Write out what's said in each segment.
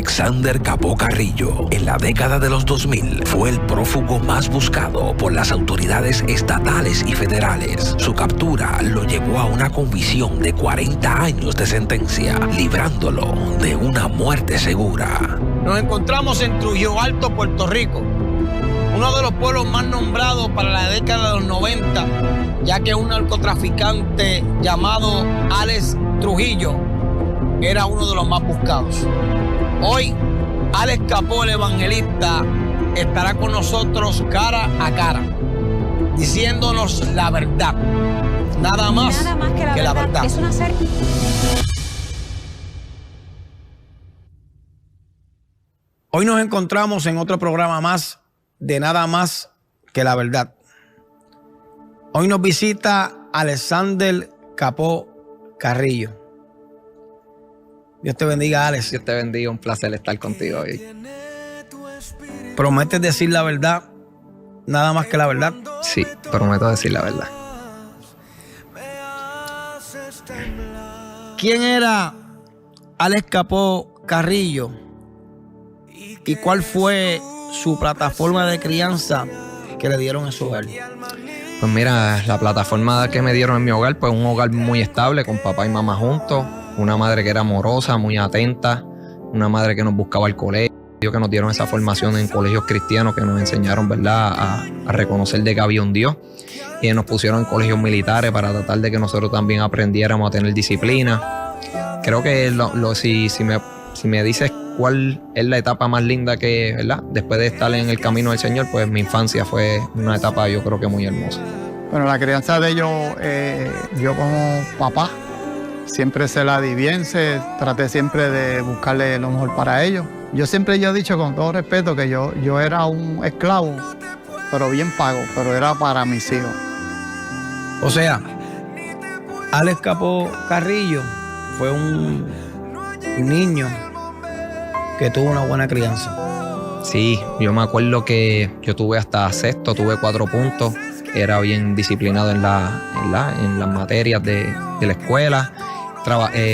Alexander Capó Carrillo, en la década de los 2000, fue el prófugo más buscado por las autoridades estatales y federales. Su captura lo llevó a una convicción de 40 años de sentencia, librándolo de una muerte segura. Nos encontramos en Trujillo Alto, Puerto Rico, uno de los pueblos más nombrados para la década de los 90, ya que un narcotraficante llamado Alex Trujillo era uno de los más buscados. Hoy, Alex Capó, el evangelista, estará con nosotros cara a cara, diciéndonos la verdad. Nada más que la verdad. Es una serie. Hoy nos encontramos en otro programa más de Nada Más que la Verdad. Hoy nos visita Alexander Capó Carrillo. Dios te bendiga, Alex. Dios te bendiga, un placer estar contigo hoy. ¿Prometes decir la verdad, nada más que la verdad? Sí, prometo decir la verdad. ¿Quién era Alex Capó Carrillo? ¿Y cuál fue su plataforma de crianza que le dieron en su hogar? Pues mira, la plataforma que me dieron en mi hogar, pues un hogar muy estable, con papá y mamá juntos, una madre que era amorosa, muy atenta, una madre que nos buscaba al colegio, que nos dieron esa formación en colegios cristianos, que nos enseñaron, ¿verdad?, a reconocer de que había un Dios, y nos pusieron en colegios militares para tratar de que nosotros también aprendiéramos a tener disciplina. Creo que si me dices cuál es la etapa más linda que, ¿verdad?, después de estar en el camino del Señor, pues mi infancia fue una etapa, yo creo que muy hermosa. Bueno, la crianza de ellos, yo como papá, siempre se la di bien, traté siempre de buscarle lo mejor para ellos. Yo he dicho con todo respeto que yo era un esclavo, pero bien pago, pero era para mis hijos. O sea, Alex Capó Carrillo fue un niño que tuvo una buena crianza. Sí, yo me acuerdo que yo tuve hasta sexto, tuve 4 puntos, era bien disciplinado en las materias de la escuela.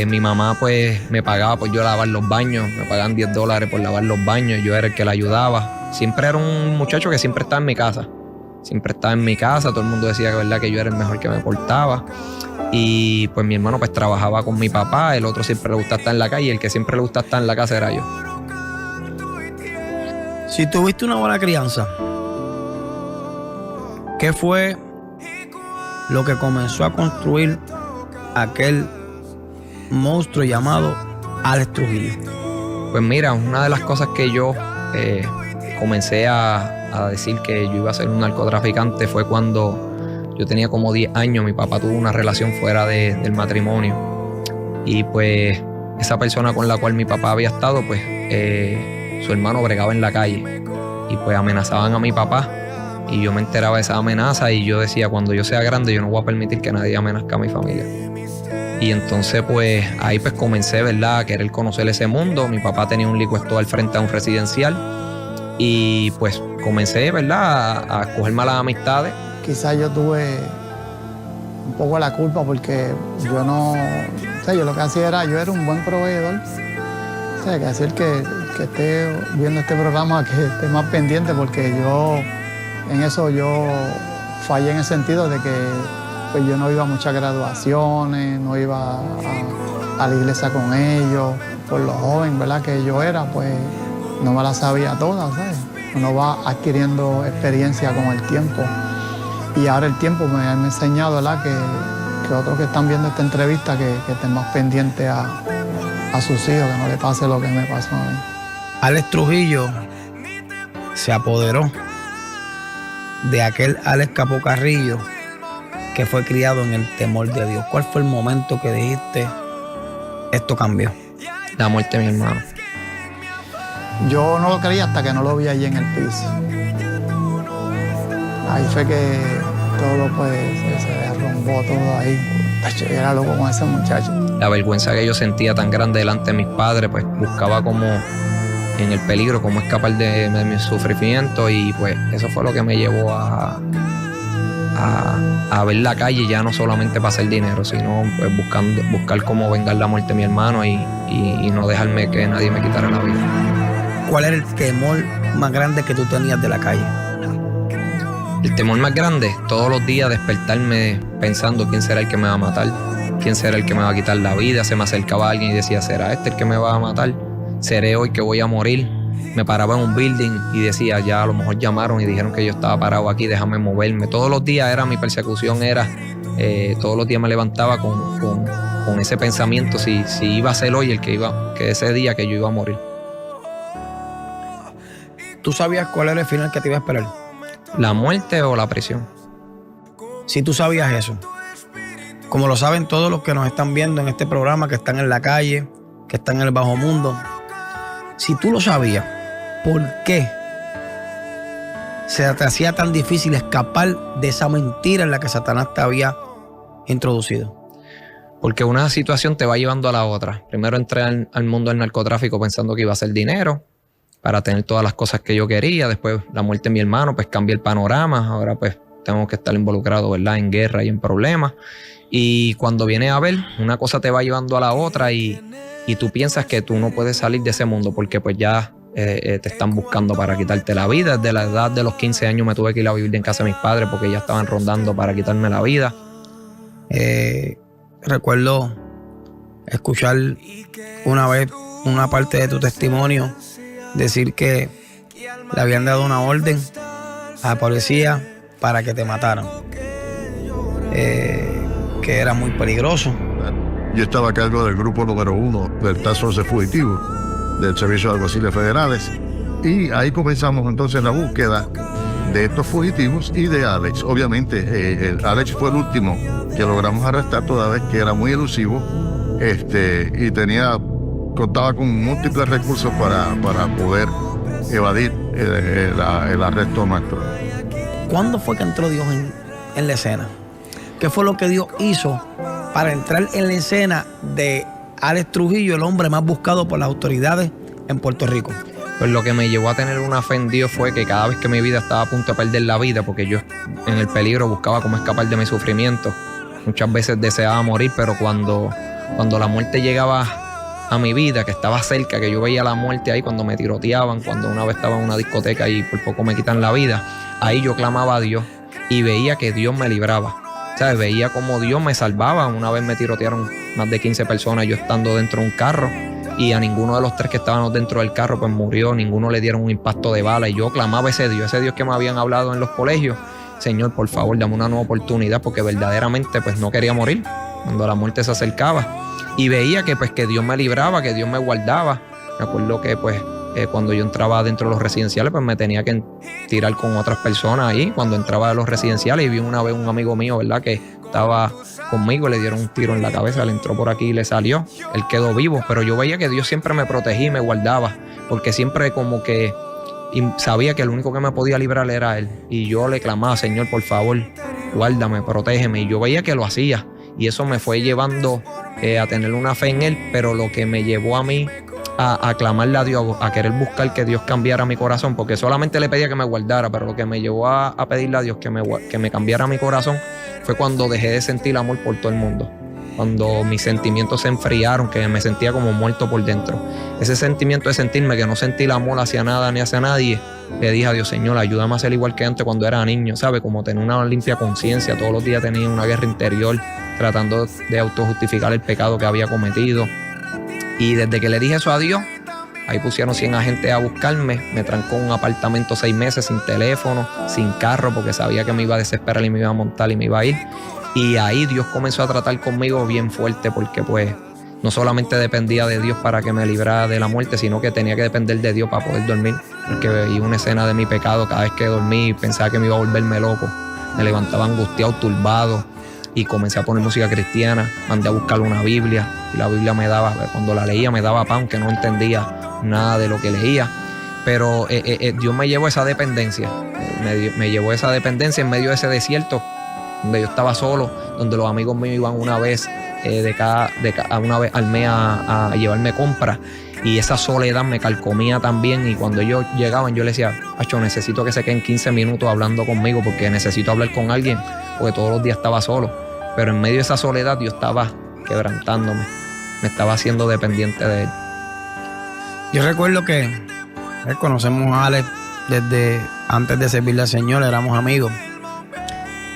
Mi mamá pues me pagaba por yo lavar los baños, me pagaban $10 por lavar los baños, yo era el que la ayudaba. Siempre era un muchacho que siempre estaba en mi casa, todo el mundo decía que, ¿verdad?, que yo era el mejor que me portaba. Y pues mi hermano pues trabajaba con mi papá, el otro siempre le gustaba estar en la calle, y el que siempre le gustaba estar en la casa era yo. Si tuviste una buena crianza, ¿qué fue lo que comenzó a construir aquel monstruo llamado Alex Trujillo? Pues mira, una de las cosas que yo comencé a decir que yo iba a ser un narcotraficante fue cuando yo tenía como 10 años. Mi papá tuvo una relación fuera del matrimonio, y pues esa persona con la cual mi papá había estado, pues su hermano bregaba en la calle y pues amenazaban a mi papá, y yo me enteraba de esa amenaza y yo decía, cuando yo sea grande yo no voy a permitir que nadie amenazca a mi familia. Y entonces pues ahí pues comencé, ¿verdad?, a querer conocer ese mundo. Mi papá tenía un liquor store al frente a un residencial, y pues comencé, ¿verdad?, a coger malas amistades. Quizás yo tuve un poco la culpa porque yo yo lo que hacía era, yo era un buen proveedor. O sea, que hacía el que esté viendo este programa, que esté más pendiente, porque yo en eso yo fallé en el sentido de que pues yo no iba a muchas graduaciones, no iba a la iglesia con ellos. Por lo joven, ¿verdad?, que yo era, pues no me la sabía toda, ¿sabes? Uno va adquiriendo experiencia con el tiempo. Y ahora el tiempo me ha enseñado, ¿verdad?, que otros que están viendo esta entrevista, que estén más pendientes a sus hijos, que no le pase lo que me pasó a mí. Alex Trujillo se apoderó de aquel Alex Capó Carrillo que fue criado en el temor de Dios. ¿Cuál fue el momento que dijiste, esto cambió? La muerte de mi hermano. Yo no lo creía hasta que no lo vi allí en el piso. Ahí fue que todo pues se derrumbó todo ahí. Yo era loco con ese muchacho. La vergüenza que yo sentía tan grande delante de mis padres, pues buscaba como en el peligro, cómo escapar de mi sufrimiento, y pues eso fue lo que me llevó a ver la calle, ya no solamente para hacer dinero, sino pues buscar cómo vengar la muerte de mi hermano y no dejarme que nadie me quitara la vida. ¿cuál era el temor más grande que tú tenías de la calle? El temor más grande, todos los días despertarme pensando quién será el que me va a matar, quién será el que me va a quitar la vida. Se me acercaba alguien y decía, ¿será este el que me va a matar? ¿Seré hoy que voy a morir? Me paraba en un building y decía, ya a lo mejor llamaron y dijeron que yo estaba parado aquí, déjame moverme. Todos los días era mi persecución, todos los días me levantaba con ese pensamiento, si iba a ser hoy el que ese día que yo iba a morir. ¿Tú sabías cuál era el final que te iba a esperar? ¿La muerte o la prisión? Si tú sabías eso, como lo saben todos los que nos están viendo en este programa, que están en la calle, que están en el bajo mundo, si tú lo sabías, ¿por qué se te hacía tan difícil escapar de esa mentira en la que Satanás te había introducido? Porque una situación te va llevando a la otra. Primero entré al mundo del narcotráfico pensando que iba a ser dinero para tener todas las cosas que yo quería. Después la muerte de mi hermano, pues cambié el panorama. Ahora pues tengo que estar involucrado, ¿verdad?, en guerra y en problemas. Y cuando vienes a ver, una cosa te va llevando a la otra y tú piensas que tú no puedes salir de ese mundo porque pues ya te están buscando para quitarte la vida. Desde la edad de los 15 años me tuve que ir a vivir en casa de mis padres porque ya estaban rondando para quitarme la vida. Recuerdo escuchar una vez una parte de tu testimonio decir que le habían dado una orden a la policía para que te mataran, que era muy peligroso. Yo estaba a cargo del grupo número 1 del Task Force Fugitivo del Servicio de Alguaciles Federales y ahí comenzamos entonces la búsqueda de estos fugitivos y de Alex. Obviamente Alex fue el último que logramos arrestar, toda vez que era muy elusivo y contaba con múltiples recursos para poder evadir el arresto nuestro. ¿Cuándo fue que entró Dios en la escena? ¿Qué fue lo que Dios hizo para entrar en la escena de Alex Trujillo, el hombre más buscado por las autoridades en Puerto Rico? Pues lo que me llevó a tener una fe en Dios fue que cada vez que mi vida estaba a punto de perder la vida, porque yo en el peligro buscaba cómo escapar de mi sufrimiento, muchas veces deseaba morir, pero cuando la muerte llegaba a mi vida, que estaba cerca, que yo veía la muerte ahí cuando me tiroteaban, cuando una vez estaba en una discoteca y por poco me quitan la vida, ahí yo clamaba a Dios y veía que Dios me libraba. ¿Sabes? Veía como Dios me salvaba. Una vez me tirotearon más de 15 personas yo estando dentro de un carro y a ninguno de los 3 que estaban dentro del carro pues murió, ninguno le dieron un impacto de bala y yo clamaba a ese Dios que me habían hablado en los colegios. Señor, por favor, dame una nueva oportunidad, porque verdaderamente pues no quería morir cuando la muerte se acercaba. Y veía que pues que Dios me libraba, que Dios me guardaba. Me acuerdo que pues cuando yo entraba dentro de los residenciales pues me tenía que tirar con otras personas ahí. Cuando entraba de los residenciales y vi una vez un amigo mío, ¿verdad?, que estaba conmigo, le dieron un tiro en la cabeza, le entró por aquí y le salió. Él quedó vivo, pero yo veía que Dios siempre me protegía y me guardaba, porque siempre como que sabía que el único que me podía librar era Él. Y yo le clamaba, Señor, por favor, guárdame, protégeme. Y yo veía que lo hacía. Y eso me fue llevando a tener una fe en Él, pero lo que me llevó a mí a clamarle a Dios, a querer buscar que Dios cambiara mi corazón, porque solamente le pedía que me guardara, pero lo que me llevó a pedirle a Dios que me cambiara mi corazón fue cuando dejé de sentir amor por todo el mundo. Cuando mis sentimientos se enfriaron, que me sentía como muerto por dentro. Ese sentimiento de sentirme que no sentí el amor hacia nada ni hacia nadie, le dije a Dios, Señor, ayúdame a ser igual que antes cuando era niño, ¿sabes? Como tener una limpia conciencia. Todos los días tenía una guerra interior tratando de autojustificar el pecado que había cometido. Y desde que le dije eso a Dios, ahí pusieron 100 agentes a buscarme. Me trancó en un apartamento 6 meses sin teléfono, sin carro, porque sabía que me iba a desesperar y me iba a montar y me iba a ir. Y ahí Dios comenzó a tratar conmigo bien fuerte, porque pues no solamente dependía de Dios para que me librara de la muerte, sino que tenía que depender de Dios para poder dormir. Porque veía una escena de mi pecado cada vez que dormí y pensaba que me iba a volverme loco. Me levantaba angustiado, turbado, y comencé a poner música cristiana. Mandé a buscar una Biblia y la Biblia me daba, cuando la leía me daba paz, aunque no entendía nada de lo que leía. Pero Dios me llevó a esa dependencia, me llevó a esa dependencia en medio de ese desierto donde yo estaba solo, donde los amigos míos iban una vez una vez al mes a llevarme compras, y esa soledad me carcomía también. Y cuando ellos llegaban yo les decía, Acho, necesito que se queden 15 minutos hablando conmigo, porque necesito hablar con alguien, porque todos los días estaba solo. Pero en medio de esa soledad Dios estaba quebrantándome, me estaba haciendo dependiente de Él. Yo recuerdo que Conocemos a Alex desde antes de servirle al Señor, éramos amigos.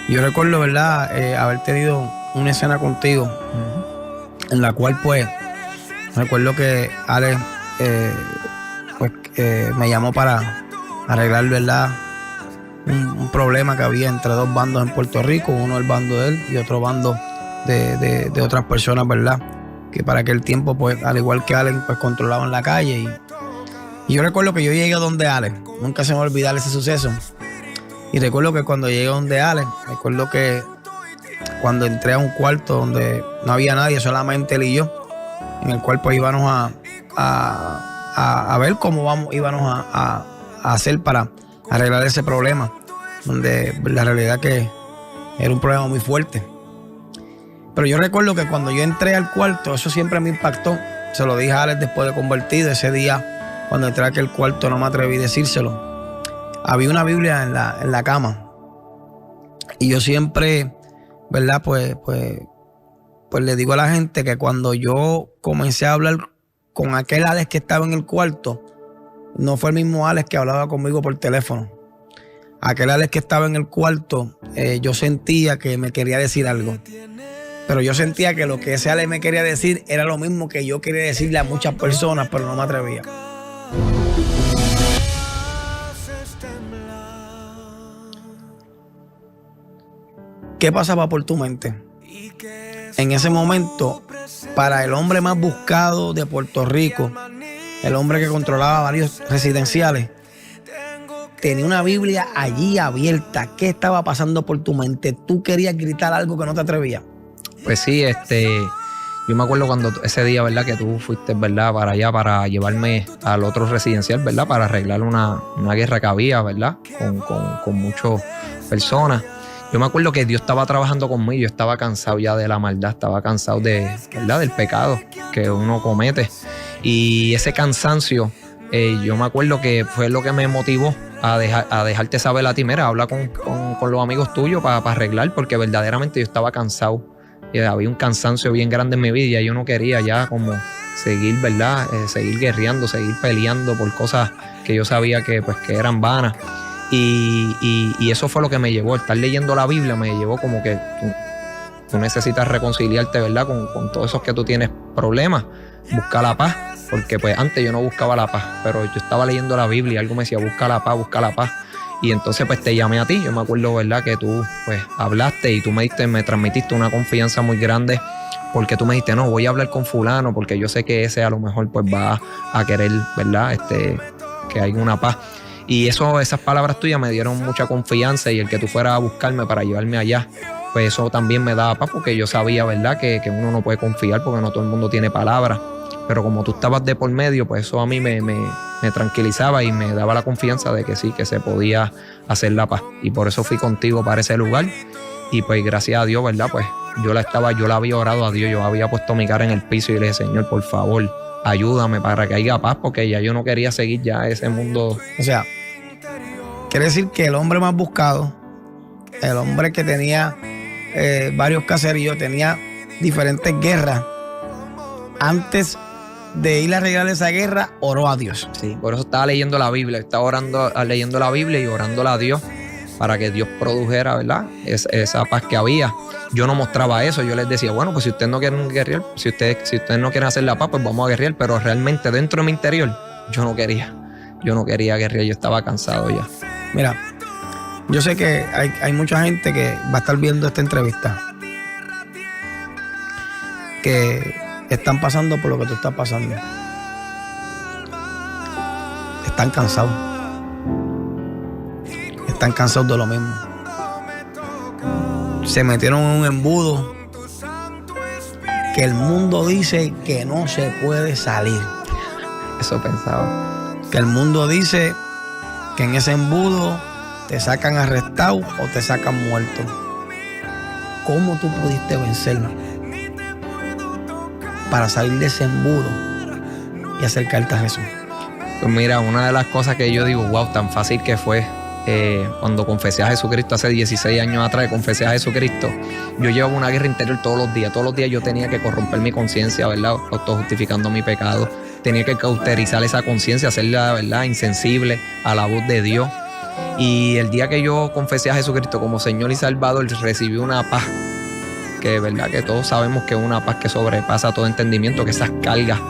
Yo recuerdo, ¿verdad?, haber tenido una escena contigo en la cual, pues, recuerdo que Alex me llamó para arreglar, ¿verdad?, un problema que había entre dos bandos en Puerto Rico, uno el bando de él y otro bando de otras personas, ¿verdad?, que para aquel tiempo, pues, al igual que Alex, pues, controlaban la calle. Y yo recuerdo que yo llegué donde Alex, nunca se me va a olvidar ese suceso. Y recuerdo que cuando llegué donde Alex, recuerdo que cuando entré a un cuarto donde no había nadie, solamente él y yo, en el cual pues íbamos a ver cómo íbamos a hacer para arreglar ese problema, donde la realidad que era un problema muy fuerte. Pero yo recuerdo que cuando yo entré al cuarto, eso siempre me impactó. Se lo dije a Alex después de convertido. Ese día, cuando entré a aquel cuarto, no me atreví a decírselo. Había una Biblia en la cama. Y yo siempre, ¿verdad? Pues le digo a la gente que cuando yo comencé a hablar con aquel Alex que estaba en el cuarto, no fue el mismo Alex que hablaba conmigo por teléfono. Aquel Alex que estaba en el cuarto, yo sentía que me quería decir algo. Pero yo sentía que lo que ese Alex me quería decir era lo mismo que yo quería decirle a muchas personas, pero no me atrevía. ¿Qué pasaba por tu mente? En ese momento, para el hombre más buscado de Puerto Rico, el hombre que controlaba varios residenciales, tenía una Biblia allí abierta. ¿Qué estaba pasando por tu mente? ¿Tú querías gritar algo que no te atrevías? Pues sí, yo me acuerdo cuando ese día, ¿verdad?, que tú fuiste, ¿verdad?, para allá para llevarme al otro residencial, ¿verdad?, para arreglar una guerra que había, ¿verdad?, con muchas personas. Yo me acuerdo que Dios estaba trabajando conmigo. Yo estaba cansado ya de la maldad, estaba cansado ¿verdad?, del pecado que uno comete. Y ese cansancio, yo me acuerdo que fue lo que me motivó a dejarte saber a ti. Mira, habla con los amigos tuyos para arreglar, porque verdaderamente yo estaba cansado. Y había un cansancio bien grande en mi vida y yo no quería ya como seguir, ¿verdad?, seguir guerreando, seguir peleando por cosas que yo sabía que eran vanas. Y eso fue lo que me llevó. Estar leyendo la Biblia me llevó como que tú necesitas reconciliarte, ¿verdad?, con todos esos que tú tienes problemas, buscar la paz, porque pues antes yo no buscaba la paz, pero yo estaba leyendo la Biblia y algo me decía, busca la paz. Y entonces pues te llamé a ti. Yo me acuerdo, ¿verdad?, que tú pues hablaste y tú me transmitiste una confianza muy grande, porque tú me dijiste, no, voy a hablar con fulano porque yo sé que ese a lo mejor pues va a querer, ¿verdad?, que haya una paz. Y esas palabras tuyas me dieron mucha confianza, y el que tú fueras a buscarme para llevarme allá, pues eso también me daba paz, porque yo sabía, ¿verdad?, que uno no puede confiar porque no todo el mundo tiene palabras. Pero como tú estabas de por medio, pues eso a mí me tranquilizaba y me daba la confianza de que sí, que se podía hacer la paz. Y por eso fui contigo para ese lugar. Y pues gracias a Dios, ¿verdad?, pues yo la había orado a Dios, yo había puesto mi cara en el piso y le dije, Señor, por favor, ayúdame para que haya paz, porque ya yo no quería seguir ya ese mundo. O sea, quiere decir que el hombre más buscado, el hombre que tenía varios caseríos, tenía diferentes guerras, antes de ir a arreglar esa guerra, oró a Dios. Sí, por eso estaba leyendo la Biblia, estaba leyendo la Biblia y orándole a Dios para que Dios produjera, ¿verdad?, esa paz que había. Yo no mostraba eso, yo les decía, bueno, pues si ustedes no quieren guerrear, si ustedes no quieren hacer la paz, pues vamos a guerrear. Pero realmente dentro de mi interior, yo no quería guerrear, yo estaba cansado ya. Mira, yo sé que hay mucha gente que va a estar viendo esta entrevista, que están pasando por lo que tú estás pasando. Están cansados. Están cansados de lo mismo. Se metieron en un embudo que el mundo dice que no se puede salir. Eso pensaba. Que el mundo dice que en ese embudo te sacan arrestado o te sacan muerto. ¿Cómo tú pudiste vencerlo para salir de ese embudo y acercarte a Jesús? Pues mira, una de las cosas que yo digo, wow, tan fácil que fue cuando confesé a Jesucristo hace 16 años atrás, confesé a Jesucristo. Yo llevaba una guerra interior todos los días yo tenía que corromper mi conciencia, ¿verdad?, autojustificando mi pecado, tenía que cauterizar esa conciencia, hacerla, ¿verdad?, insensible a la voz de Dios. Y el día que yo confesé a Jesucristo como Señor y Salvador, recibí una paz que, verdad, que todos sabemos que es una paz que sobrepasa todo entendimiento, que esas cargas,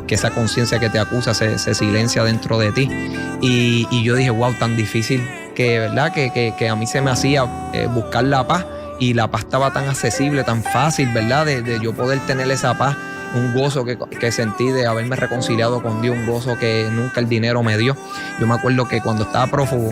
que esa conciencia que te acusa se silencia dentro de ti. Y yo dije, wow, tan difícil que, ¿verdad?, que a mí se me hacía buscar la paz, y la paz estaba tan accesible, tan fácil, ¿verdad?, de yo poder tener esa paz, un gozo que sentí de haberme reconciliado con Dios, un gozo que nunca el dinero me dio. Yo me acuerdo que cuando estaba prófugo,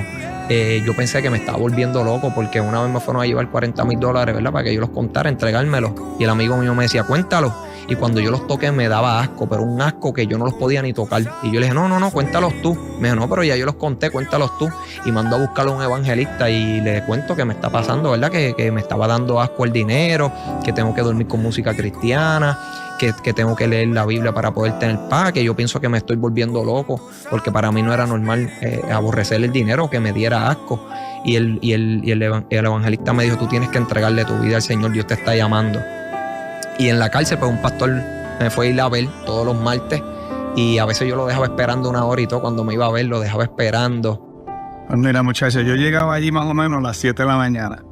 yo pensé que me estaba volviendo loco, porque una vez me fueron a llevar $40,000, ¿verdad?, para que yo los contara, entregármelos. Y el amigo mío me decía, cuéntalos. Y cuando yo los toqué me daba asco, pero un asco que yo no los podía ni tocar. Y yo le dije, no, cuéntalos tú. Me dijo, no, pero ya yo los conté, cuéntalos tú. Y mandó a buscar a un evangelista y le cuento que me está pasando, ¿verdad?, que me estaba dando asco el dinero, que tengo que dormir con música cristiana, que tengo que leer la Biblia para poder tener paz, que yo pienso que me estoy volviendo loco, porque para mí no era normal aborrecer el dinero, que me diera asco. Y el evangelista me dijo, tú tienes que entregarle tu vida al Señor, Dios te está llamando. Y en la cárcel, pues un pastor me fue a ir a ver todos los martes, y a veces yo lo dejaba esperando 1 hora y todo. Cuando me iba a ver, lo dejaba esperando. Pues mira, muchachos, yo llegaba allí más o menos a las 7 de la mañana.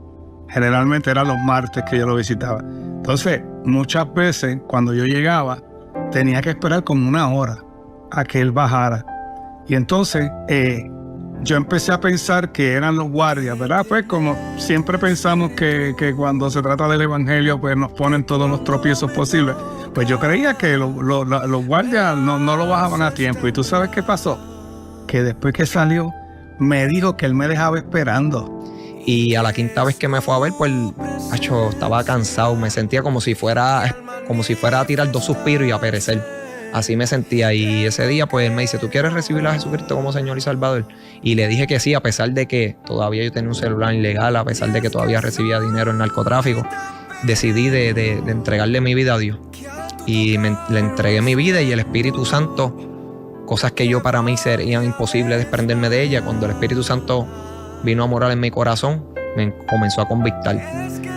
Generalmente eran los martes que yo lo visitaba. Entonces, muchas veces cuando yo llegaba, tenía que esperar como 1 hora a que él bajara. Y entonces yo empecé a pensar que eran los guardias, ¿verdad? Pues como siempre pensamos que cuando se trata del evangelio, pues nos ponen todos los tropiezos posibles. Pues yo creía que los guardias no lo bajaban a tiempo. ¿Y tú sabes qué pasó? Que después que salió, me dijo que él me dejaba esperando. Y a la 5ª vez que me fue a ver, pues, estaba cansado. Me sentía como si fuera a tirar 2 suspiros y a perecer. Así me sentía. Y ese día, pues, él me dice, ¿tú quieres recibir a Jesucristo como Señor y Salvador? Y le dije que sí, a pesar de que todavía yo tenía un celular ilegal, a pesar de que todavía recibía dinero en narcotráfico. Decidí de entregarle mi vida a Dios. Y le entregué mi vida, y el Espíritu Santo, cosas que yo para mí serían imposibles desprenderme de ella, cuando el Espíritu Santo vino a morar en mi corazón, me comenzó a convictar.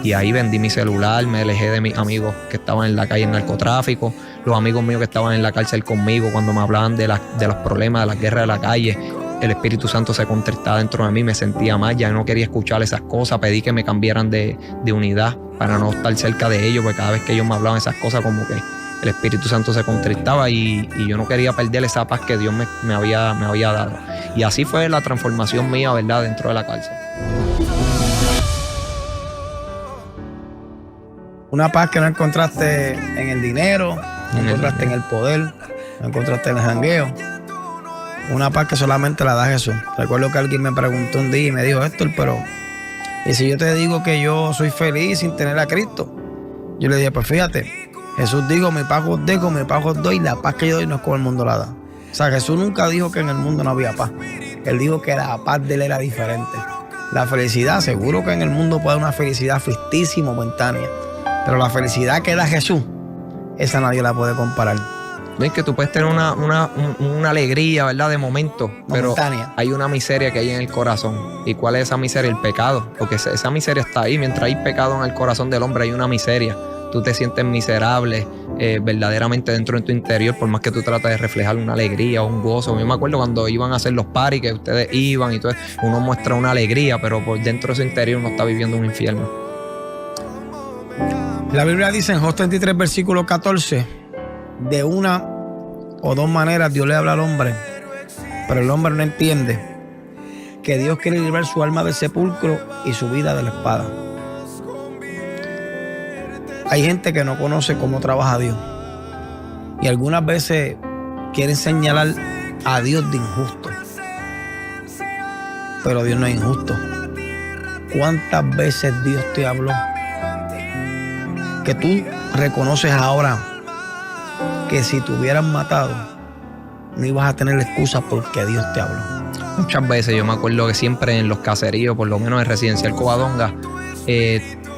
Y ahí vendí mi celular, me alejé de mis amigos que estaban en la calle en narcotráfico, los amigos míos que estaban en la cárcel conmigo, cuando me hablaban de los problemas, de las guerras de la calle. El Espíritu Santo se contristaba dentro de mí, me sentía mal, ya no quería escuchar esas cosas. Pedí que me cambiaran de unidad para no estar cerca de ellos, porque cada vez que ellos me hablaban esas cosas, como que el Espíritu Santo se contristaba, y yo no quería perder esa paz que Dios me había dado. Y así fue la transformación mía, ¿verdad?, dentro de la cárcel. Una paz que no encontraste en el dinero, no encontraste en el poder, no encontraste en el jangueo. Una paz que solamente la da Jesús. Recuerdo que alguien me preguntó un día y me dijo, Héctor, pero ¿y si yo te digo que yo soy feliz sin tener a Cristo? Yo le dije, pues fíjate, Jesús dijo, mi paz os dejo, mi paz os doy, la paz que yo doy no es como el mundo la da. O sea, Jesús nunca dijo que en el mundo no había paz. Él dijo que la paz de él era diferente. La felicidad, seguro que en el mundo puede haber una felicidad ficticia, momentánea. Pero la felicidad que da Jesús, esa nadie la puede comparar. Ven que tú puedes tener una alegría, ¿verdad?, de momento, pero hay una miseria que hay en el corazón. ¿Y cuál es esa miseria? El pecado. Porque esa miseria está ahí. Mientras hay pecado en el corazón del hombre, hay una miseria. Tú te sientes miserable verdaderamente dentro de tu interior, por más que tú trates de reflejar una alegría o un gozo. Yo me acuerdo cuando iban a hacer los paris, que ustedes iban y todo, uno muestra una alegría, pero por dentro de su interior uno está viviendo un infierno. La Biblia dice en Job 33, versículo 14, de una o dos maneras Dios le habla al hombre, pero el hombre no entiende que Dios quiere librar su alma del sepulcro y su vida de la espada. Hay gente que no conoce cómo trabaja Dios, y algunas veces quieren señalar a Dios de injusto, pero Dios no es injusto. ¿Cuántas veces Dios te habló que tú reconoces ahora que si te hubieran matado no ibas a tener excusa porque Dios te habló? Muchas veces yo me acuerdo que siempre en los caseríos, por lo menos en Residencial Covadonga,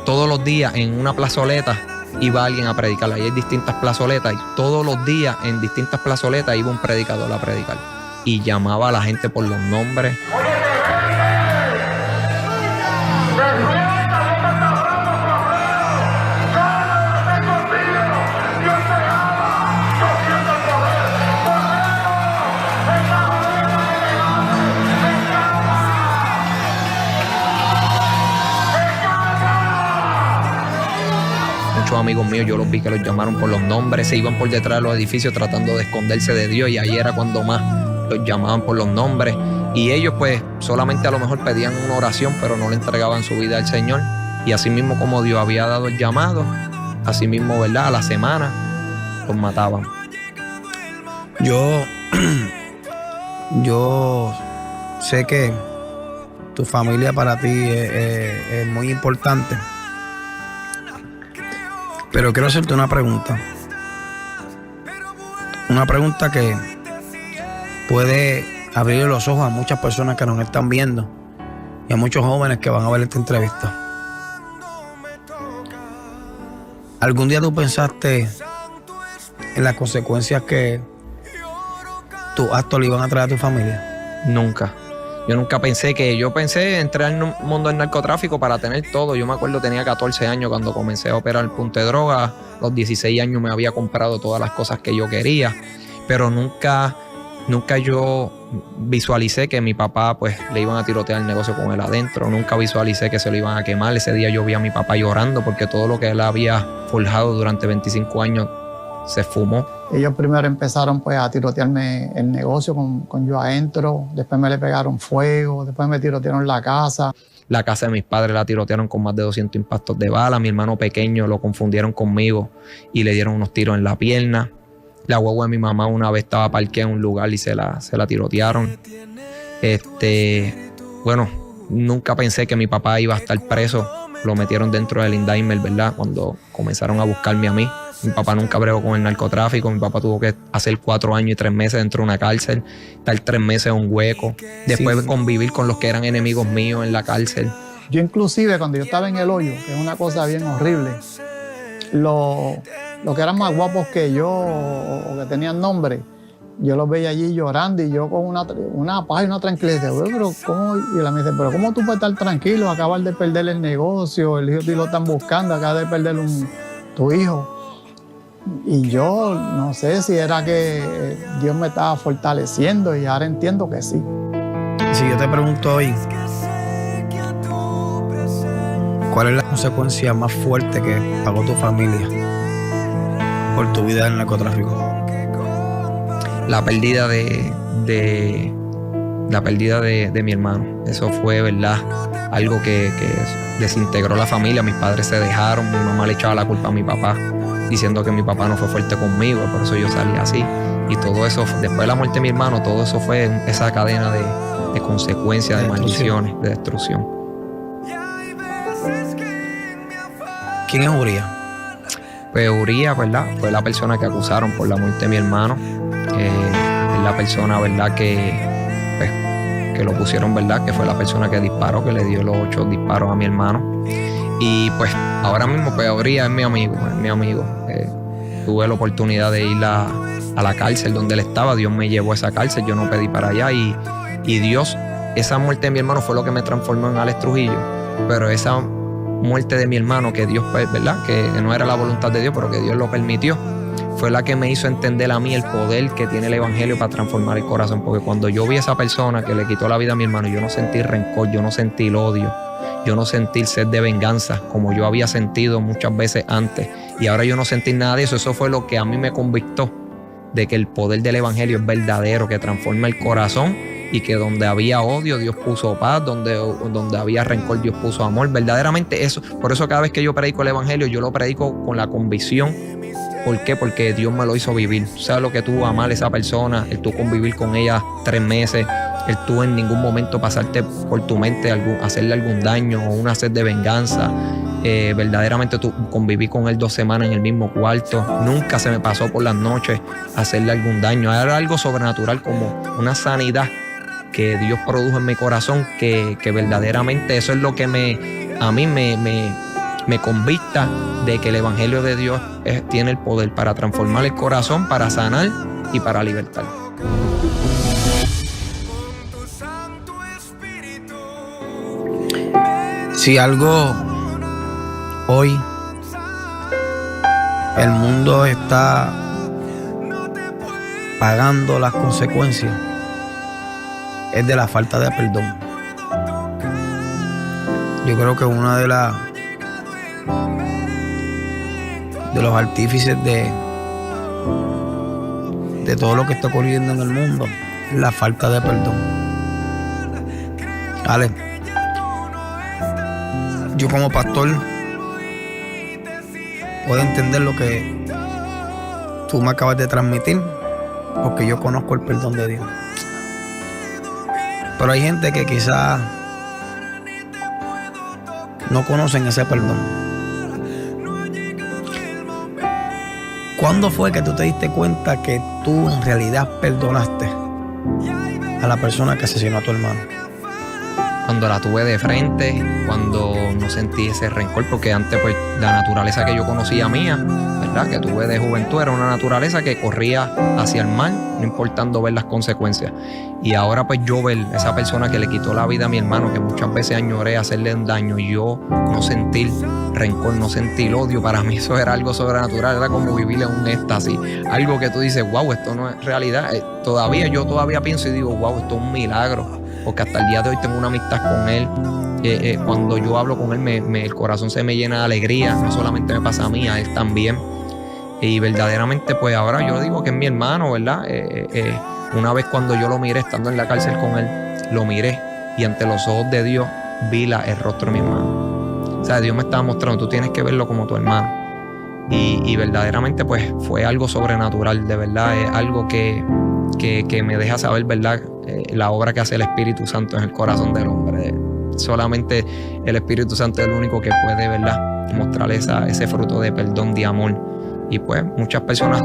todos los días en una plazoleta iba alguien a predicar. Ahí hay distintas plazoletas y todos los días en distintas plazoletas iba un predicador a predicar y llamaba a la gente por los nombres. muchos amigos míos, yo los vi que los llamaron por los nombres, se iban por detrás de los edificios tratando de esconderse de Dios, y ahí era cuando más los llamaban por los nombres. Y ellos pues solamente a lo mejor pedían una oración, pero no le entregaban su vida al Señor. Y así mismo como Dios había dado el llamado, así mismo, ¿verdad?, a la semana los mataban. Yo sé que tu familia para ti es muy importante, pero quiero hacerte una pregunta que puede abrir los ojos a muchas personas que nos están viendo y a muchos jóvenes que van a ver esta entrevista. ¿Algún día tú pensaste en las consecuencias que tus actos le iban a traer a tu familia? Nunca. Yo pensé entrar en el mundo del narcotráfico para tener todo. Yo me acuerdo, tenía 14 años cuando comencé a operar el punto de droga. A los 16 años me había comprado todas las cosas que yo quería, pero nunca yo visualicé que mi papá pues le iban a tirotear el negocio con él adentro. Nunca visualicé que se lo iban a quemar. Ese día yo vi a mi papá llorando porque todo lo que él había forjado durante 25 años se fumó. Ellos primero empezaron pues a tirotearme el negocio con yo adentro, después me le pegaron fuego, después me tirotearon la casa. La casa de mis padres la tirotearon con más de 200 impactos de bala. Mi hermano pequeño lo confundieron conmigo y le dieron unos tiros en la pierna. La guagua de mi mamá una vez estaba parqueada en un lugar y se la tirotearon. Bueno, nunca pensé que mi papá iba a estar preso. Lo metieron dentro del indictment, ¿verdad? Cuando comenzaron a buscarme a mí. Mi papá nunca bregó con el narcotráfico. Mi papá tuvo que hacer 4 años y 3 meses dentro de una cárcel, estar 3 meses en un hueco, después convivir con los que eran enemigos míos en la cárcel. Yo inclusive cuando yo estaba en el hoyo, que es una cosa bien horrible, los que eran más guapos que yo o que tenían nombre, yo los veía allí llorando y yo con una paz y una tranquilidad. Pero ¿cómo? Y la me dice, pero ¿cómo tú puedes estar tranquilo? Acabas de perder el negocio, el hijo de ti lo están buscando, acabas de perder tu hijo. Y yo no sé si era que Dios me estaba fortaleciendo y ahora entiendo que sí. Si yo te pregunto hoy, ¿cuál es la consecuencia más fuerte que pagó tu familia por tu vida en el narcotráfico? La pérdida de mi hermano. Eso fue, ¿verdad?, algo que desintegró la familia. Mis padres se dejaron, mi mamá le echaba la culpa a mi papá, diciendo que mi papá no fue fuerte conmigo, por eso yo salí así. Y todo eso, después de la muerte de mi hermano, todo eso fue esa cadena de consecuencias, de maldiciones, de destrucción. ¿Quién es Urías? Pues Urías, ¿verdad?, fue la persona que acusaron por la muerte de mi hermano. Es la persona, ¿verdad?, que lo pusieron, ¿verdad?, que fue la persona que disparó, que le dio los 8 disparos a mi hermano. Y pues ahora mismo pues Urías es mi amigo. Tuve la oportunidad de ir a la cárcel donde él estaba. Dios me llevó a esa cárcel, yo no pedí para allá. Y Dios, esa muerte de mi hermano fue lo que me transformó en Alex Trujillo. Pero esa muerte de mi hermano, que Dios, ¿verdad?, que no era la voluntad de Dios, pero que Dios lo permitió, fue la que me hizo entender a mí el poder que tiene el evangelio para transformar el corazón. Porque cuando yo vi a esa persona que le quitó la vida a mi hermano, yo no sentí rencor, yo no sentí el odio, yo no sentí sed de venganza como yo había sentido muchas veces antes. Y ahora yo no sentí nada de eso. Eso fue lo que a mí me convictó de que el poder del evangelio es verdadero, que transforma el corazón, y que donde había odio, Dios puso paz, donde había rencor, Dios puso amor. Verdaderamente eso. Por eso cada vez que yo predico el evangelio, yo lo predico con la convicción. ¿Por qué? Porque Dios me lo hizo vivir. ¿Sabes lo que tú amar a esa persona? El tú convivir con ella 3 meses, el tú en ningún momento pasarte por tu mente hacerle algún daño o una sed de venganza. Verdaderamente tú conviví con él 2 semanas en el mismo cuarto. Nunca se me pasó por las noches hacerle algún daño. Era algo sobrenatural, como una sanidad que Dios produjo en mi corazón, que verdaderamente eso es lo que a mí me convicta de que el evangelio de Dios tiene el poder para transformar el corazón, para sanar y para libertar. Si algo hoy el mundo está pagando las consecuencias, es de la falta de perdón. Yo creo que una de las de los artífices de todo lo que está ocurriendo en el mundo es la falta de perdón. Ale, yo como pastor puedo entender lo que tú me acabas de transmitir, porque yo conozco el perdón de Dios. Pero hay gente que quizás no conocen ese perdón. ¿Cuándo fue que tú te diste cuenta que tú en realidad perdonaste a la persona que asesinó a tu hermano? Cuando la tuve de frente, cuando no sentí ese rencor, porque antes pues la naturaleza que yo conocía mía, ¿verdad?, que tuve de juventud, era una naturaleza que corría hacia el mal, no importando ver las consecuencias. Y ahora pues yo ver esa persona que le quitó la vida a mi hermano, que muchas veces añoré hacerle un daño, y yo no sentir rencor, no sentir odio, para mí eso era algo sobrenatural, era como vivir en un éxtasis, algo que tú dices, wow, esto no es realidad. Yo todavía pienso y digo, wow, esto es un milagro, porque hasta el día de hoy tengo una amistad con él. Cuando yo hablo con él, el corazón se me llena de alegría. No solamente me pasa a mí, a él también. Y verdaderamente, pues ahora yo digo que es mi hermano, ¿verdad? Una vez cuando yo lo miré, estando en la cárcel con él, lo miré y ante los ojos de Dios vi el rostro de mi hermano. O sea, Dios me estaba mostrando, tú tienes que verlo como tu hermano. Y verdaderamente, pues fue algo sobrenatural, de verdad. Es algo que me deja saber, ¿verdad?, la obra que hace el Espíritu Santo en el corazón del hombre. Solamente el Espíritu Santo es el único que puede, ¿verdad?, mostrar ese fruto de perdón, de amor. Y pues muchas personas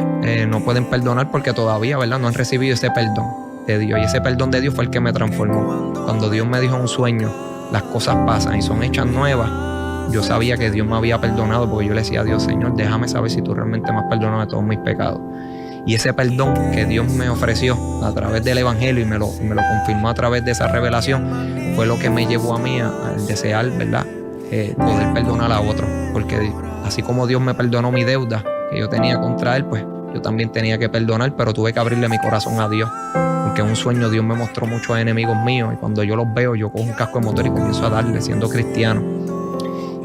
no pueden perdonar porque todavía, ¿verdad?, no han recibido ese perdón de Dios. Y ese perdón de Dios fue el que me transformó. Cuando Dios me dijo en un sueño, las cosas pasan y son hechas nuevas, yo sabía que Dios me había perdonado, porque yo le decía a Dios, Señor, déjame saber si tú realmente me has perdonado de todos mis pecados. Y ese perdón que Dios me ofreció a través del Evangelio y me lo confirmó a través de esa revelación, fue lo que me llevó a mí al desear, ¿verdad?, poder perdonar a otros. Porque así como Dios me perdonó mi deuda que yo tenía contra Él, pues yo también tenía que perdonar, pero tuve que abrirle mi corazón a Dios. Porque en un sueño Dios me mostró muchos enemigos míos, y cuando yo los veo, yo cojo un casco de motor y comienzo a darle, siendo cristiano.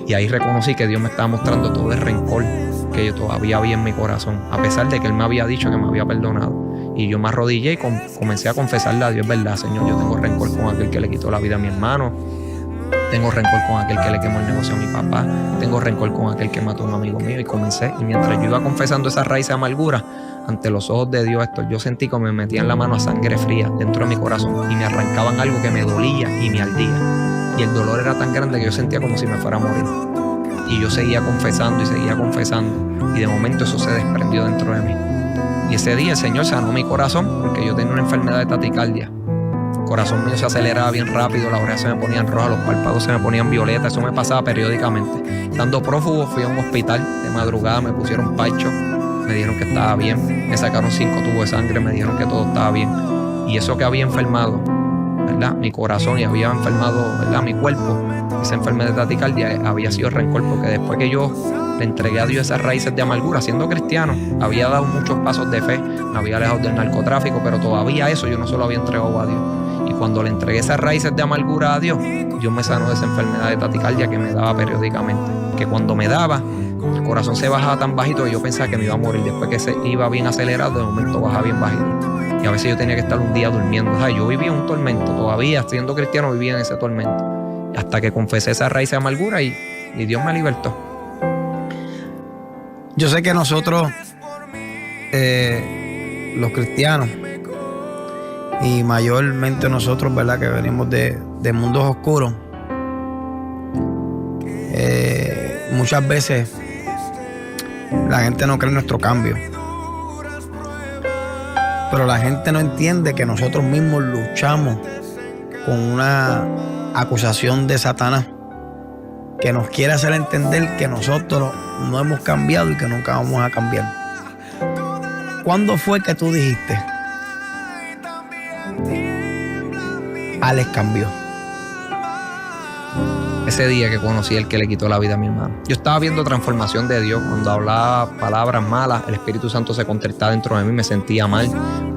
Y ahí reconocí que Dios me estaba mostrando todo el rencor que yo todavía había en mi corazón, a pesar de que Él me había dicho que me había perdonado. Y yo me arrodillé y comencé a confesarle a Dios, verdad, Señor, yo tengo rencor con aquel que le quitó la vida a mi hermano, tengo rencor con aquel que le quemó el negocio a mi papá, tengo rencor con aquel que mató a un amigo mío. Y mientras yo iba confesando esa raíz de amargura ante los ojos de Dios, yo sentí como me metían la mano a sangre fría dentro de mi corazón y me arrancaban algo que me dolía y me ardía. Y el dolor era tan grande que yo sentía como si me fuera a morir. Y yo seguía confesando y seguía confesando, y de momento eso se desprendió dentro de mí. Y ese día el Señor sanó mi corazón, porque yo tenía una enfermedad de taquicardia. El corazón mío se aceleraba bien rápido, las orejas se me ponían rojas, los párpados se me ponían violetas. Eso me pasaba periódicamente. Estando prófugo, fui a un hospital de madrugada, me pusieron parcho, me dijeron que estaba bien, me sacaron 5 tubos de sangre, me dijeron que todo estaba bien. Y eso que había enfermado, ¿verdad?, mi corazón, y había enfermado, ¿verdad?, mi cuerpo, esa enfermedad de taquicardia, había sido rencor, porque después que yo le entregué a Dios esas raíces de amargura, siendo cristiano, había dado muchos pasos de fe, me había alejado del narcotráfico, pero todavía eso yo no se lo había entregado a Dios. Y cuando le entregué esas raíces de amargura a Dios, Dios me sanó de esa enfermedad de taquicardia que me daba periódicamente, que cuando me daba, el corazón se bajaba tan bajito que yo pensaba que me iba a morir. Después que se iba bien acelerado, de momento bajaba bien bajito. Y a veces yo tenía que estar un día durmiendo. O sea, yo vivía un tormento. Todavía, siendo cristiano, vivía en ese tormento. Hasta que confesé esa raíz de amargura y Dios me libertó. Yo sé que nosotros, los cristianos, y mayormente nosotros, ¿verdad?, que venimos de mundos oscuros, muchas veces la gente no cree en nuestro cambio. Pero la gente no entiende que nosotros mismos luchamos con una acusación de Satanás que nos quiere hacer entender que nosotros no hemos cambiado y que nunca vamos a cambiar. ¿Cuándo fue que tú dijiste, Alex cambió? Ese día que conocí al que le quitó la vida a mi hermano. Yo estaba viendo transformación de Dios. Cuando hablaba palabras malas, el Espíritu Santo se contristaba dentro de mí, me sentía mal.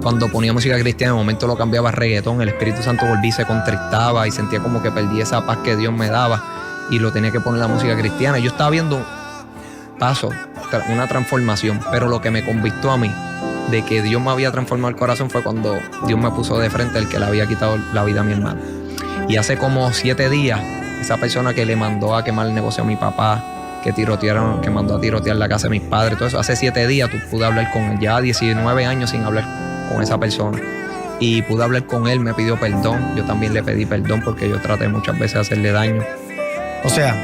Cuando ponía música cristiana, en el momento lo cambiaba a reggaetón, el Espíritu Santo volvía y se contristaba y sentía como que perdí esa paz que Dios me daba y lo tenía que poner la música cristiana. Yo estaba viendo pasos una transformación, pero lo que me convictó a mí de que Dios me había transformado el corazón fue cuando Dios me puso de frente el que le había quitado la vida a mi hermano. Y hace como 7 días, esa persona que le mandó a quemar el negocio a mi papá, que mandó a tirotear la casa de mis padres, todo eso, hace 7 días pude hablar con él, ya 19 años sin hablar con esa persona. Y pude hablar con él, me pidió perdón, yo también le pedí perdón porque yo traté muchas veces de hacerle daño. O sea,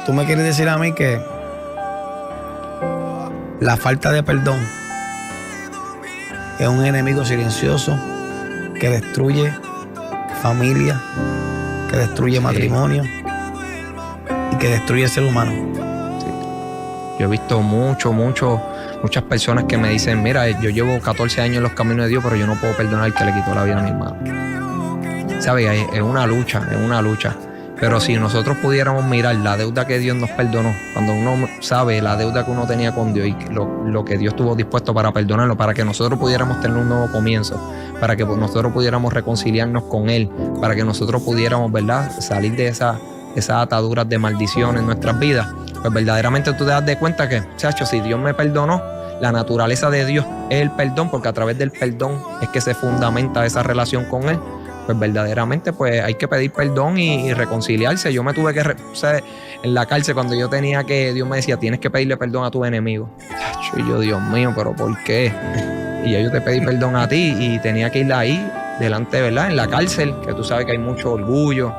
tú me quieres decir a mí que la falta de perdón es un enemigo silencioso que destruye familia, que destruye matrimonio y que destruye el ser humano. Sí. Yo he visto muchas personas que me dicen, mira, yo llevo 14 años en los caminos de Dios, pero yo no puedo perdonar al que le quitó la vida a mi hermano. ¿Sabes? Es una lucha. Pero si nosotros pudiéramos mirar la deuda que Dios nos perdonó, cuando uno sabe la deuda que uno tenía con Dios y lo que Dios estuvo dispuesto para perdonarlo, para que nosotros pudiéramos tener un nuevo comienzo, para que nosotros pudiéramos reconciliarnos con Él, para que nosotros pudiéramos, ¿verdad?, salir de esas ataduras de maldición en nuestras vidas, pues verdaderamente tú te das de cuenta que, chacho, si Dios me perdonó, la naturaleza de Dios es el perdón, porque a través del perdón es que se fundamenta esa relación con Él. Pues verdaderamente pues hay que pedir perdón y reconciliarse. Yo me tuve que en la cárcel cuando yo tenía que, Dios me decía, tienes que pedirle perdón a tus enemigos. Y yo, Dios mío, ¿pero por qué? Y ya yo te pedí perdón a ti y tenía que ir ahí delante, ¿verdad?, en la cárcel, que tú sabes que hay mucho orgullo.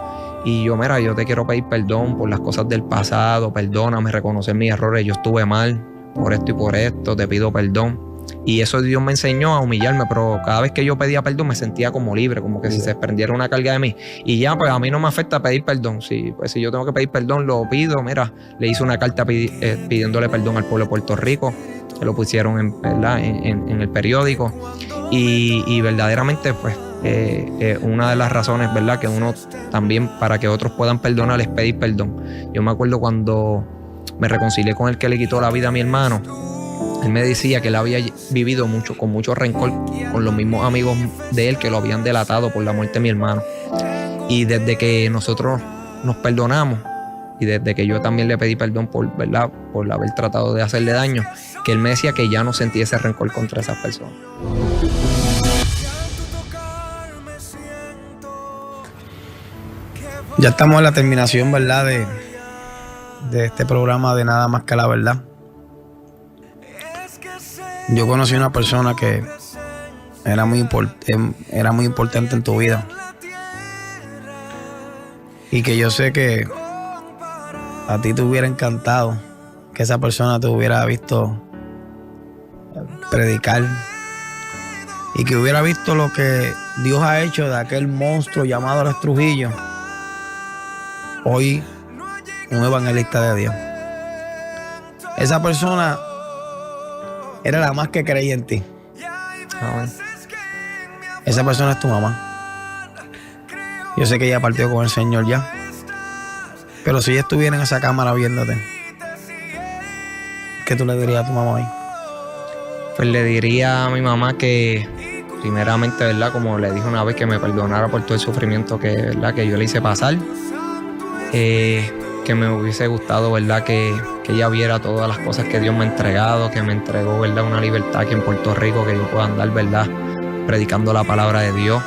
Y yo, mira, yo te quiero pedir perdón por las cosas del pasado, perdóname, reconocer mis errores, yo estuve mal por esto y por esto, te pido perdón. Y eso Dios me enseñó a humillarme, pero cada vez que yo pedía perdón me sentía como libre, como que si se desprendiera una carga de mí. Y ya, pues a mí no me afecta pedir perdón. Si yo tengo que pedir perdón, lo pido. Mira, le hice una carta pidiéndole perdón al pueblo de Puerto Rico, que lo pusieron en el periódico. Y verdaderamente, pues, una de las razones, ¿verdad?, que uno también, para que otros puedan perdonar, es pedir perdón. Yo me acuerdo cuando me reconcilié con el que le quitó la vida a mi hermano. Él me decía que él había vivido con mucho rencor con los mismos amigos de él que lo habían delatado por la muerte de mi hermano. Y desde que nosotros nos perdonamos y desde que yo también le pedí perdón por, ¿verdad?, por haber tratado de hacerle daño, que él me decía que ya no sentía ese rencor contra esas personas. Ya estamos en la terminación, ¿verdad?, de este programa de Nada Más que la Verdad. Yo conocí a una persona que era muy importante en tu vida. Y que yo sé que a ti te hubiera encantado que esa persona te hubiera visto predicar. Y que hubiera visto lo que Dios ha hecho de aquel monstruo llamado Alex Trujillo. Hoy, un evangelista de Dios. Esa persona era la más que creía en ti. Esa persona es tu mamá. Yo sé que ella partió con el Señor ya. Pero si ella estuviera en esa cámara viéndote, ¿qué tú le dirías a tu mamá hoy? Pues le diría a mi mamá que, primeramente, ¿verdad?, como le dije una vez, que me perdonara por todo el sufrimiento ¿verdad?, que yo le hice pasar. Que me hubiese gustado, ¿verdad?, que ella viera todas las cosas que Dios me ha entregado, que me entregó, ¿verdad?, una libertad aquí en Puerto Rico, que yo pueda andar, ¿verdad?, predicando la palabra de Dios,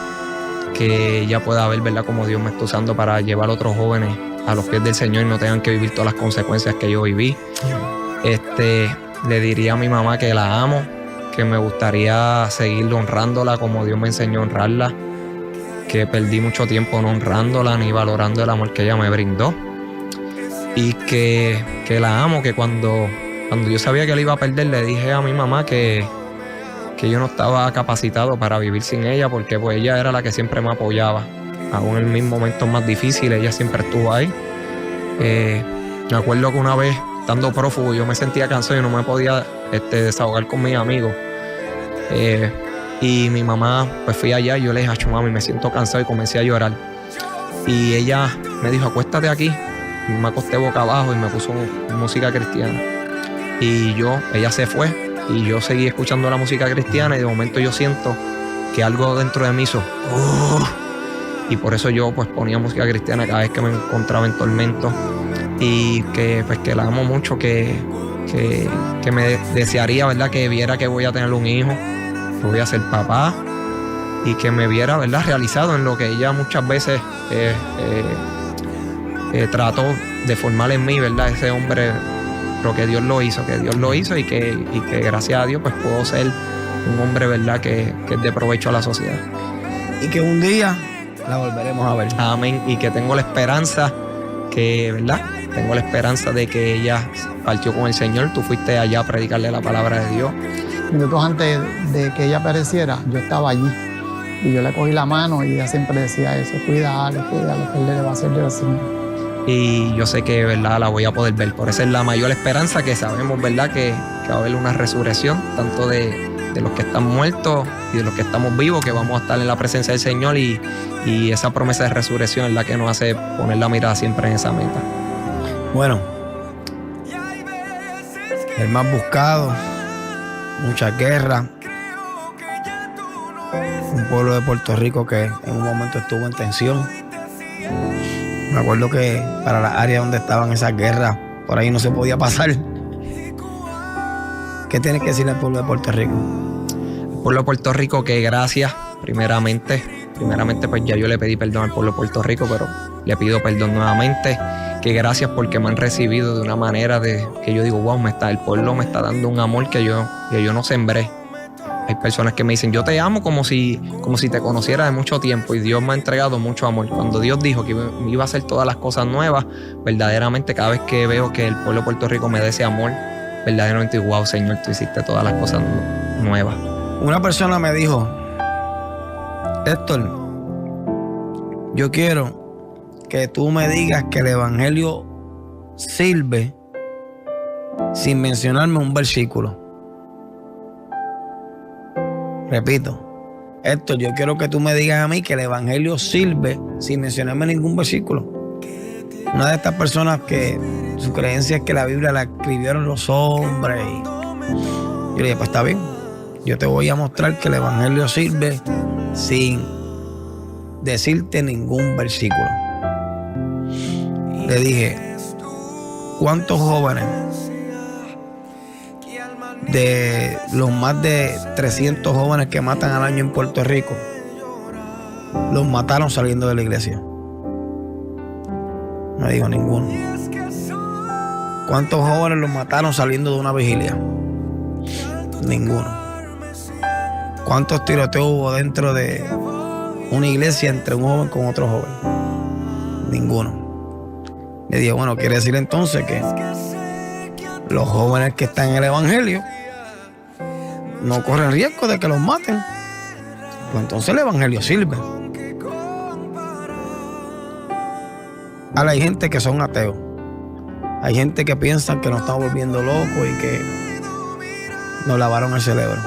que ella pueda ver, ¿verdad?, cómo Dios me está usando para llevar a otros jóvenes a los pies del Señor y no tengan que vivir todas las consecuencias que yo viví. Le diría a mi mamá que la amo, que me gustaría seguir honrándola como Dios me enseñó a honrarla, que perdí mucho tiempo no honrándola ni valorando el amor que ella me brindó. Y que la amo, que cuando yo sabía que la iba a perder, le dije a mi mamá que yo no estaba capacitado para vivir sin ella, porque pues ella era la que siempre me apoyaba. Aún en mis momentos más difíciles, ella siempre estuvo ahí. Me acuerdo que una vez, estando prófugo, yo me sentía cansado y no me podía desahogar con mis amigos. Y mi mamá, pues fui allá y yo le dije, mami, me siento cansado, y comencé a llorar. Y ella me dijo, acuéstate aquí. Me acosté boca abajo y me puso música cristiana. Y ella se fue y yo seguí escuchando la música cristiana, y de momento yo siento que algo dentro de mí hizo y por eso yo pues ponía música cristiana cada vez que me encontraba en tormento. Y que pues que la amo mucho, que que me desearía, ¿verdad?, que viera que voy a tener un hijo, que voy a ser papá, y que me viera, ¿verdad?, realizado en lo que ella muchas veces trató de formar en mí, ¿verdad?, ese hombre, pero que Dios lo hizo y que gracias a Dios pues puedo ser un hombre, ¿verdad?, que es de provecho a la sociedad. Y que un día la volveremos a ver. Amén. Y que tengo la esperanza ¿verdad? Tengo la esperanza de que ella partió con el Señor. Tú fuiste allá a predicarle la palabra de Dios. Minutos antes de que ella pereciera, yo estaba allí. Y yo le cogí la mano y ella siempre decía eso: cuídalo, que él le va a hacer del Señor. Y yo sé que, ¿verdad?, la voy a poder ver. Por eso es la mayor esperanza, que sabemos, ¿verdad?, que va a haber una resurrección, tanto de los que están muertos y de los que estamos vivos, que vamos a estar en la presencia del Señor, y esa promesa de resurrección es la que nos hace poner la mirada siempre en esa meta. Bueno, el más buscado, muchas guerras, un pueblo de Puerto Rico que en un momento estuvo en tensión. Me acuerdo que para la área donde estaban esas guerras, por ahí no se podía pasar. ¿Qué tienes que decirle al pueblo de Puerto Rico? El pueblo de Puerto Rico, que gracias, primeramente pues ya yo le pedí perdón al pueblo de Puerto Rico, pero le pido perdón nuevamente, que gracias porque me han recibido de una manera que yo digo, wow, el pueblo me está dando un amor que yo no sembré. Hay personas que me dicen, yo te amo como si te conociera de mucho tiempo, y Dios me ha entregado mucho amor. Cuando Dios dijo que iba a hacer todas las cosas nuevas, verdaderamente cada vez que veo que el pueblo de Puerto Rico me da ese amor, verdaderamente, wow, Señor, tú hiciste todas las cosas nuevas. Una persona me dijo, Héctor, yo quiero que tú me digas que el evangelio sirve sin mencionarme un versículo. Repito, Héctor, yo quiero que tú me digas a mí que el evangelio sirve sin mencionarme ningún versículo. Una de estas personas que su creencia es que la Biblia la escribieron los hombres. Yo le dije, pues está bien, yo te voy a mostrar que el evangelio sirve sin decirte ningún versículo. Le dije, ¿cuántos jóvenes de los más de 300 jóvenes que matan al año en Puerto Rico los mataron saliendo de la iglesia? No digo ninguno. ¿Cuántos jóvenes los mataron saliendo de una vigilia? Ninguno. ¿Cuántos tiroteos hubo dentro de una iglesia entre un joven con otro joven? Ninguno. Le dije, bueno, quiere decir entonces que los jóvenes que están en el evangelio no corren riesgo de que los maten. Pues entonces el evangelio sirve. Ahora hay gente que son ateos. Hay gente que piensa que nos estamos volviendo locos y que nos lavaron el cerebro.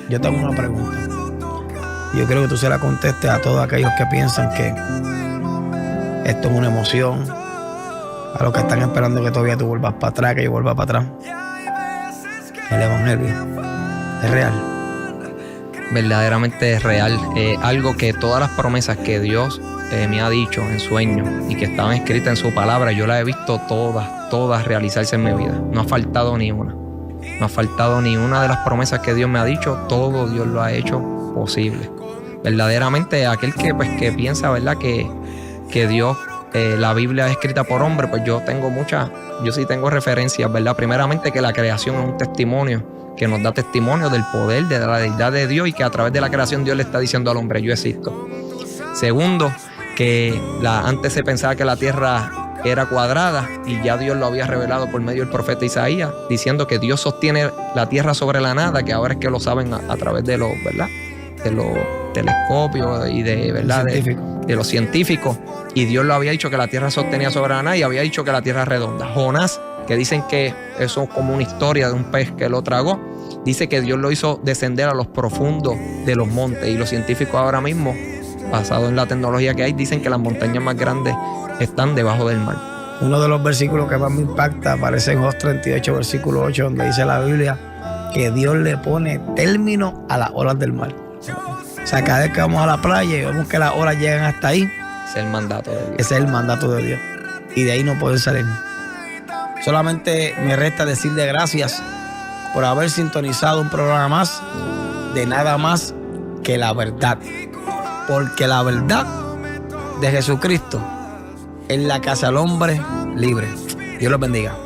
Yo tengo una pregunta. Yo creo que tú se la contestes a todos aquellos que piensan que esto es una emoción, a los que están esperando que todavía tú vuelvas para atrás, que yo vuelva para atrás. El evangelio es real. Verdaderamente es real. Algo que todas las promesas que Dios me ha dicho en sueños y que estaban escritas en su palabra, yo las he visto todas realizarse en mi vida. No ha faltado ni una. No ha faltado ni una de las promesas que Dios me ha dicho. Todo Dios lo ha hecho posible. Verdaderamente aquel que piensa, ¿verdad?, que Dios, la Biblia es escrita por hombre, pues yo sí tengo referencias, ¿verdad? Primeramente, que la creación es un testimonio, que nos da testimonio del poder, de la deidad de Dios, y que a través de la creación Dios le está diciendo al hombre, yo existo. Segundo, que antes se pensaba que la tierra era cuadrada, y ya Dios lo había revelado por medio del profeta Isaías, diciendo que Dios sostiene la tierra sobre la nada, que ahora es que lo saben a través de los, ¿verdad?, de los telescopios y de, ¿verdad?, de los científicos. Y Dios lo había dicho que la tierra sostenía sobre la nada, y había dicho que la tierra es redonda. Jonás, que dicen que eso es como una historia de un pez que lo tragó, dice que Dios lo hizo descender a los profundos de los montes, y los científicos ahora mismo, basado en la tecnología que hay, dicen que las montañas más grandes están debajo del mar. Uno de los versículos que más me impacta aparece en Job 38, versículo 8, donde dice la Biblia que Dios le pone término a las olas del mar. O sea, cada vez que vamos a la playa y vemos que las olas llegan hasta ahí, Ese es el mandato de Dios. ese es el mandato de Dios. Y de ahí no pueden salir. Solamente me resta decirle gracias por haber sintonizado un programa más de Nada Más que la Verdad. Porque la verdad de Jesucristo es la que hace al hombre libre. Dios los bendiga.